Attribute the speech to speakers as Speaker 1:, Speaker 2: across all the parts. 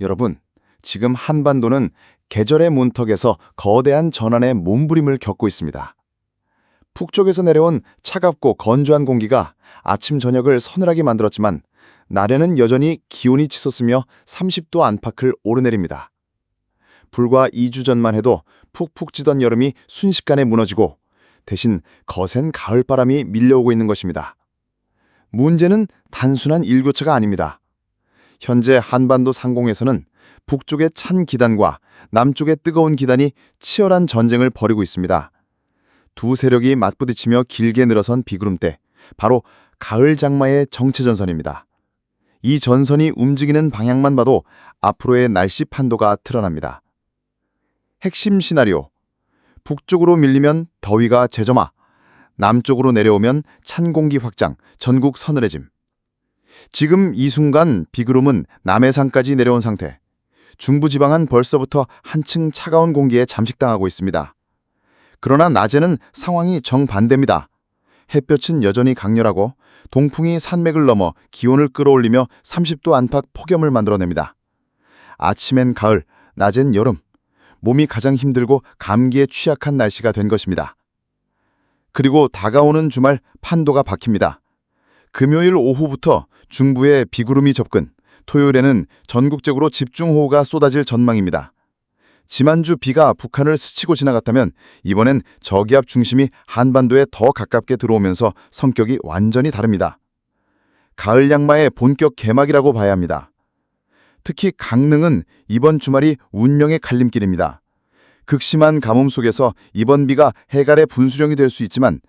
Speaker 1: 여러분, 지금 한반도는 계절의 문턱에서 거대한 전환의 몸부림을 겪고 있습니다. 북쪽에서 내려온 차갑고 건조한 공기가 아침 저녁을 서늘하게 만들었지만 낮에는 여전히 기온이 치솟으며 30도 안팎을 오르내립니다. 불과 2주 전만 해도 푹푹 찌던 여름이 순식간에 무너지고 대신 거센 가을바람이 밀려오고 있는 것입니다. 문제는 단순한 일교차가 아닙니다. 현재 한반도 상공에서는 북쪽의 찬 기단과 남쪽의 뜨거운 기단이 치열한 전쟁을 벌이고 있습니다. 두 세력이 맞부딪히며 길게 늘어선 비구름대, 바로 가을 장마의 정체전선입니다. 이 전선이 움직이는 방향만 봐도 앞으로의 날씨 판도가 드러납니다. 핵심 시나리오: 북쪽으로 밀리면 더위가 재점화, 남쪽으로 내려오면 찬 공기 확장, 전국 서늘해짐. 지금 이 순간 비구름은 남해상까지 내려온 상태. 중부지방은 벌써부터 한층 차가운 공기에 잠식당하고 있습니다. 그러나 낮에는 상황이 정반대입니다. 햇볕은 여전히 강렬하고 동풍이 산맥을 넘어 기온을 끌어올리며 30도 안팎 폭염을 만들어냅니다. 아침엔 가을, 낮엔 여름. 몸이 가장 힘들고 감기에 취약한 날씨가 된 것입니다. 그리고 다가오는 주말 판도가 바뀝니다. 금요일 오후부터 중부에 비구름이 접근, 토요일에는 전국적으로 집중호우가 쏟아질 전망입니다. 지난주 비가 북한을 스치고 지나갔다면 이번엔 저기압 중심이 한반도에 더 가깝게 들어오면서 성격이 완전히 다릅니다. 가을 양마의 본격 개막이라고 봐야 합니다. 특히 강릉은 이번 주말이 운명의 갈림길입니다. 극심한 가뭄 속에서 이번 비가 해갈의 분수령이 될 수 있지만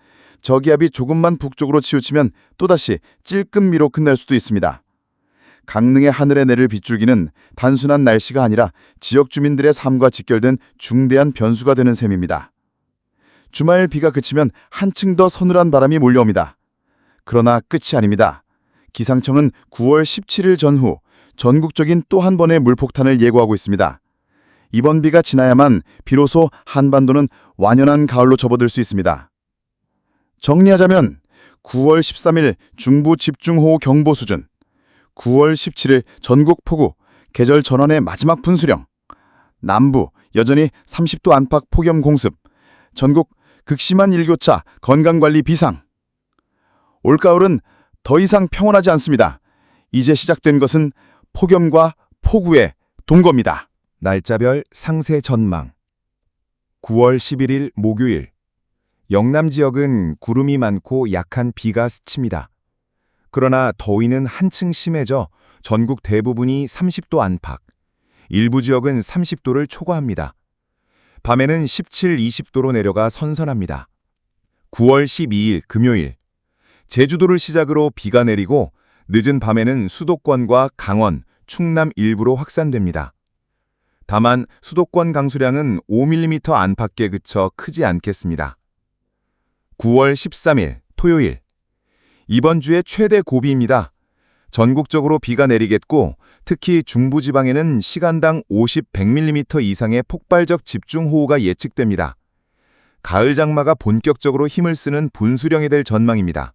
Speaker 1: 저기압이 조금만 북쪽으로 치우치면 또다시 찔끔미로 끝날 수도 있습니다. 강릉의 하늘에 내릴 빗줄기는 단순한 날씨가 아니라 지역 주민들의 삶과 직결된 중대한 변수가 되는 셈입니다. 주말 비가 그치면 한층 더 서늘한 바람이 몰려옵니다. 그러나 끝이 아닙니다. 기상청은 9월 17일 전후 전국적인 또 한 번의 물폭탄을 예고하고 있습니다. 이번 비가 지나야만 비로소 한반도는 완연한 가을로 접어들 수 있습니다. 정리하자면 9월 13일 중부 집중호우 경보 수준, 9월 17일 전국 폭우, 계절 전환의 마지막 분수령, 남부 여전히 30도 안팎 폭염 공습, 전국 극심한 일교차, 건강관리 비상. 올가을은 더 이상 평온하지 않습니다. 이제 시작된 것은 폭염과 폭우의 동거입니다.
Speaker 2: 날짜별 상세 전망. 9월 11일 목요일. 영남 지역은 구름이 많고 약한 비가 스칩니다. 그러나 더위는 한층 심해져 전국 대부분이 30도 안팎, 일부 지역은 30도를 초과합니다. 밤에는 17, 20도로 내려가 선선합니다. 9월 12일 금요일. 제주도를 시작으로 비가 내리고 늦은 밤에는 수도권과 강원, 충남 일부로 확산됩니다. 다만 수도권 강수량은 5mm 안팎에 그쳐 크지 않겠습니다. 9월 13일 토요일. 이번 주의 최대 고비입니다. 전국적으로 비가 내리겠고 특히 중부지방에는 시간당 50, 100mm 이상의 폭발적 집중호우가 예측됩니다. 가을 장마가 본격적으로 힘을 쓰는 분수령이 될 전망입니다.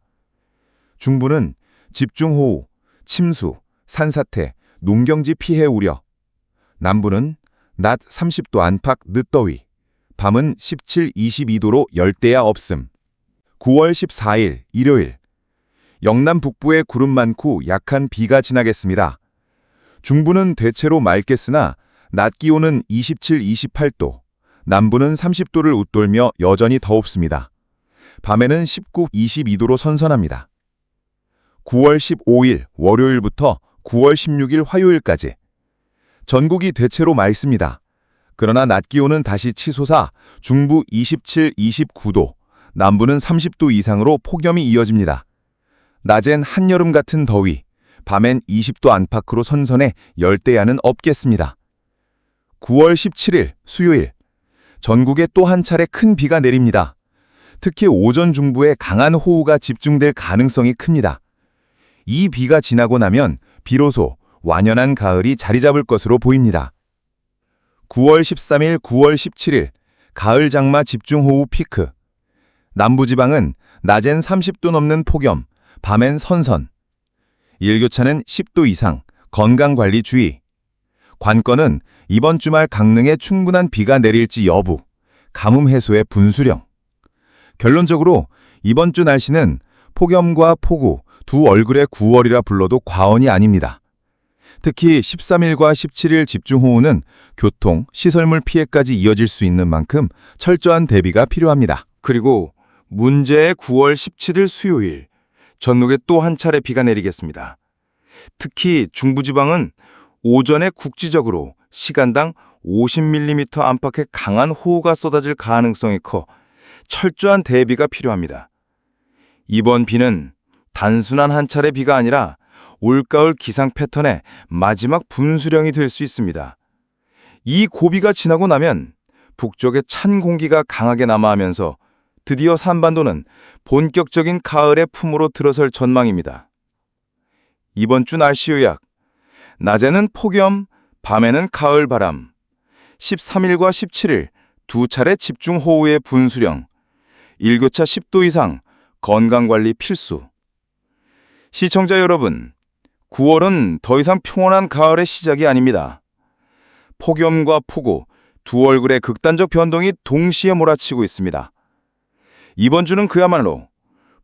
Speaker 2: 중부는 집중호우, 침수, 산사태, 농경지 피해 우려. 남부는 낮 30도 안팎 늦더위, 밤은 17, 22도로 열대야 없음. 9월 14일 일요일. 영남 북부에 구름 많고 약한 비가 지나겠습니다. 중부는 대체로 맑겠으나 낮 기온은 27, 28도, 남부는 30도를 웃돌며 여전히 더웁습니다. 밤에는 19, 22도로 선선합니다. 9월 15일 월요일부터 9월 16일 화요일까지. 전국이 대체로 맑습니다. 그러나 낮 기온은 다시 치솟아 중부 27, 29도, 남부는 30도 이상으로 폭염이 이어집니다. 낮엔 한여름 같은 더위, 밤엔 20도 안팎으로 선선해 열대야는 없겠습니다. 9월 17일 수요일. 전국에 또 한 차례 큰 비가 내립니다. 특히 오전 중부에 강한 호우가 집중될 가능성이 큽니다. 이 비가 지나고 나면 비로소 완연한 가을이 자리 잡을 것으로 보입니다. 9월 13일, 9월 17일 가을 장마 집중호우 피크. 남부지방은 낮엔 30도 넘는 폭염, 밤엔 선선. 일교차는 10도 이상, 건강관리 주의. 관건은 이번 주말 강릉에 충분한 비가 내릴지 여부, 가뭄 해소의 분수령. 결론적으로 이번 주 날씨는 폭염과 폭우, 두 얼굴의 9월이라 불러도 과언이 아닙니다. 특히 13일과 17일 집중호우는 교통, 시설물 피해까지 이어질 수 있는 만큼 철저한 대비가 필요합니다.
Speaker 3: 그리고 문제의 9월 17일 수요일, 전국에 또 한 차례 비가 내리겠습니다. 특히 중부지방은 오전에 국지적으로 시간당 50mm 안팎의 강한 호우가 쏟아질 가능성이 커 철저한 대비가 필요합니다. 이번 비는 단순한 한 차례 비가 아니라 올가을 기상 패턴의 마지막 분수령이 될 수 있습니다. 이 고비가 지나고 나면 북쪽의 찬 공기가 강하게 남하하면서 드디어 산반도는 본격적인 가을의 품으로 들어설 전망입니다. 이번 주 날씨 요약. 낮에는 폭염, 밤에는 가을 바람. 13일과 17일 두 차례 집중호우의 분수령. 일교차 10도 이상, 건강관리 필수. 시청자 여러분, 9월은 더 이상 평온한 가을의 시작이 아닙니다. 폭염과 폭우, 두 얼굴의 극단적 변동이 동시에 몰아치고 있습니다. 이번 주는 그야말로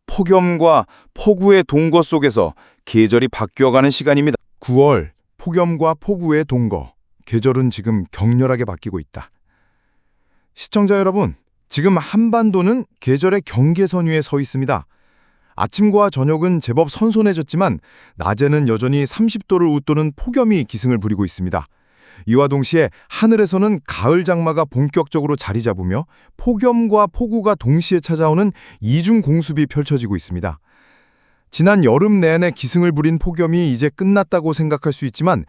Speaker 3: 폭염과 폭우의 동거 속에서 계절이 바뀌어가는 시간입니다.
Speaker 2: 9월, 폭염과 폭우의 동거. 계절은 지금 격렬하게 바뀌고 있다. 시청자 여러분, 지금 한반도는 계절의 경계선 위에 서 있습니다. 아침과 저녁은 제법 선선해졌지만 낮에는 여전히 30도를 웃도는 폭염이 기승을 부리고 있습니다. 이와 동시에 하늘에서는 가을 장마가 본격적으로 자리 잡으며 폭염과 폭우가 동시에 찾아오는 이중 공습이 펼쳐지고 있습니다. 지난 여름 내내 기승을 부린 폭염이 이제 끝났다고 생각할 수 있지만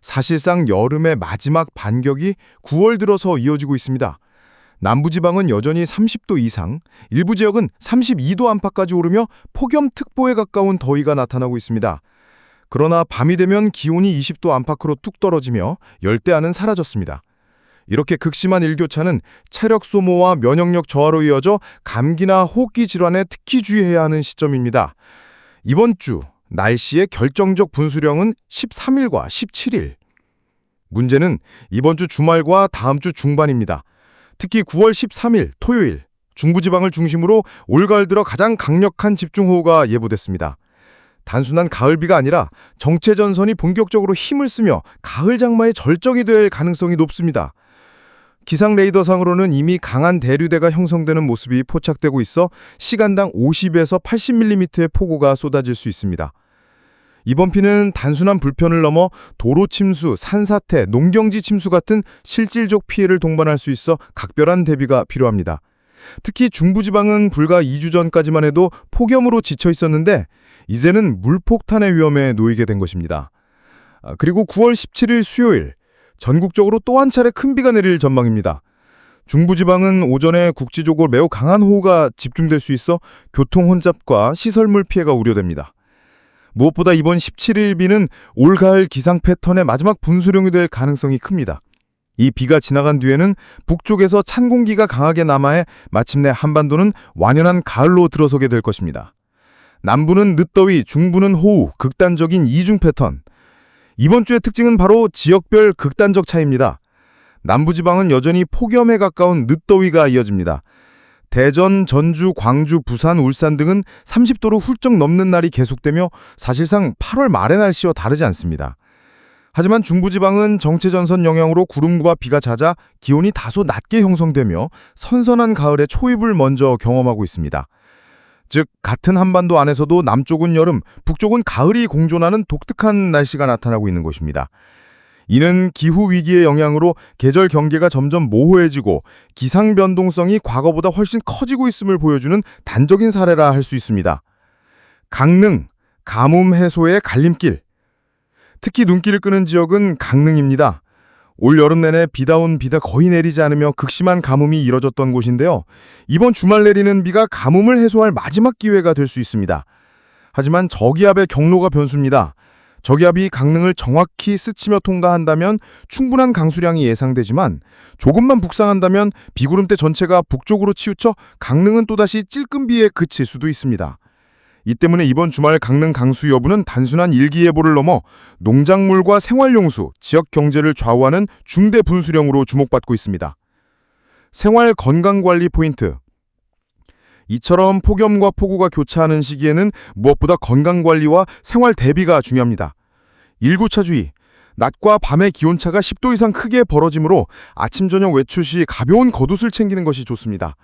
Speaker 2: 사실상 여름의 마지막 반격이 9월 들어서 이어지고 있습니다. 남부지방은 여전히 30도 이상, 일부 지역은 32도 안팎까지 오르며 폭염특보에 가까운 더위가 나타나고 있습니다. 그러나 밤이 되면 기온이 20도 안팎으로 뚝 떨어지며 열대야는 사라졌습니다. 이렇게 극심한 일교차는 체력 소모와 면역력 저하로 이어져 감기나 호흡기 질환에 특히 주의해야 하는 시점입니다. 이번 주 날씨의 결정적 분수령은 13일과 17일. 문제는 이번 주 주말과 다음 주 중반입니다. 특히 9월 13일 토요일, 중부지방을 중심으로 올가을 들어 가장 강력한 집중호우가 예보됐습니다. 단순한 가을비가 아니라 정체전선이 본격적으로 힘을 쓰며 가을 장마의 절정이 될 가능성이 높습니다. 기상 레이더상으로는 이미 강한 대류대가 형성되는 모습이 포착되고 있어 시간당 50에서 80mm의 폭우가 쏟아질 수 있습니다. 이번 비는 단순한 불편을 넘어 도로 침수, 산사태, 농경지 침수 같은 실질적 피해를 동반할 수 있어 각별한 대비가 필요합니다. 특히 중부지방은 불과 2주 전까지만 해도 폭염으로 지쳐 있었는데 이제는 물폭탄의 위험에 놓이게 된 것입니다. 그리고 9월 17일 수요일, 전국적으로 또 한 차례 큰 비가 내릴 전망입니다. 중부지방은 오전에 국지적으로 매우 강한 호우가 집중될 수 있어 교통 혼잡과 시설물 피해가 우려됩니다. 무엇보다 이번 17일 비는 올가을 기상 패턴의 마지막 분수령이 될 가능성이 큽니다. 이 비가 지나간 뒤에는 북쪽에서 찬 공기가 강하게 남하해 마침내 한반도는 완연한 가을로 들어서게 될 것입니다. 남부는 늦더위, 중부는 호우, 극단적인 이중 패턴. 이번 주의 특징은 바로 지역별 극단적 차이입니다. 남부지방은 여전히 폭염에 가까운 늦더위가 이어집니다. 대전, 전주, 광주, 부산, 울산 등은 30도를 훌쩍 넘는 날이 계속되며 사실상 8월 말의 날씨와 다르지 않습니다. 하지만 중부지방은 정체전선 영향으로 구름과 비가 잦아 기온이 다소 낮게 형성되며 선선한 가을의 초입을 먼저 경험하고 있습니다. 즉, 같은 한반도 안에서도 남쪽은 여름, 북쪽은 가을이 공존하는 독특한 날씨가 나타나고 있는 것입니다. 이는 기후위기의 영향으로 계절 경계가 점점 모호해지고 기상 변동성이 과거보다 훨씬 커지고 있음을 보여주는 단적인 사례라 할 수 있습니다. 강릉, 가뭄 해소의 갈림길. 특히 눈길을 끄는 지역은 강릉입니다. 올 여름 내내 비다운 비가 거의 내리지 않으며 극심한 가뭄이 이뤄졌던 곳인데요. 이번 주말 내리는 비가 가뭄을 해소할 마지막 기회가 될 수 있습니다. 하지만 저기압의 경로가 변수입니다. 저기압이 강릉을 정확히 스치며 통과한다면 충분한 강수량이 예상되지만 조금만 북상한다면 비구름대 전체가 북쪽으로 치우쳐 강릉은 또다시 찔끔비에 그칠 수도 있습니다.
Speaker 4: 이 때문에 이번 주말 강릉 강수 여부는 단순한 일기예보를 넘어 농작물과 생활용수, 지역 경제를 좌우하는 중대 분수령으로 주목받고 있습니다. 생활 건강관리 포인트. 이처럼 폭염과 폭우가 교차하는 시기에는 무엇보다 건강관리와 생활 대비가 중요합니다. 일교차주의. 낮과 밤의 기온차가 10도 이상 크게 벌어지므로 아침 저녁 외출 시 가벼운 겉옷을 챙기는 것이 좋습니다.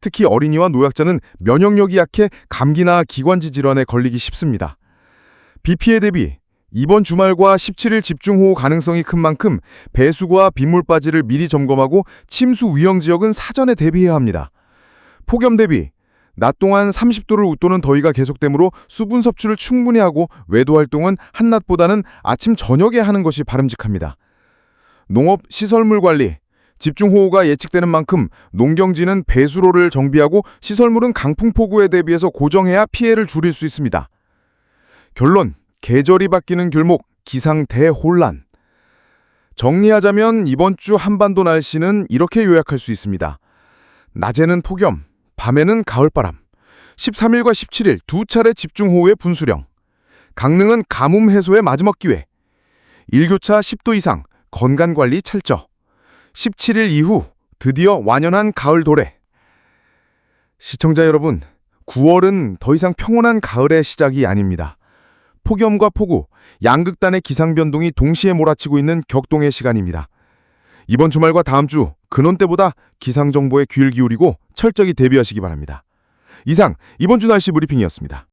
Speaker 4: 특히 어린이와 노약자는 면역력이 약해 감기나 기관지 질환에 걸리기 쉽습니다. 비 피해 대비. 이번 주말과 17일 집중호우 가능성이 큰 만큼 배수구와 빗물바지를 미리 점검하고 침수 위험 지역은 사전에 대비해야 합니다. 폭염 대비. 낮 동안 30도를 웃도는 더위가 계속되므로 수분 섭취를 충분히 하고 외도 활동은 한낮보다는 아침 저녁에 하는 것이 바람직합니다. 농업 시설물 관리. 집중호우가 예측되는 만큼 농경지는 배수로를 정비하고 시설물은 강풍폭우에 대비해서 고정해야 피해를 줄일 수 있습니다. 결론, 계절이 바뀌는 길목, 기상 대혼란. 정리하자면 이번 주 한반도 날씨는 이렇게 요약할 수 있습니다. 낮에는 폭염, 밤에는 가을바람. 13일과 17일 두 차례 집중호우의 분수령. 강릉은 가뭄 해소의 마지막 기회. 일교차 10도 이상, 건강관리 철저. 17일 이후 드디어 완연한 가을 도래. 시청자 여러분, 9월은 더 이상 평온한 가을의 시작이 아닙니다. 폭염과 폭우, 양극단의 기상 변동이 동시에 몰아치고 있는 격동의 시간입니다. 이번 주말과 다음 주 근원 때보다 기상 정보에 귀를 기울이고 철저히 대비하시기 바랍니다. 이상 이번 주 날씨 브리핑이었습니다.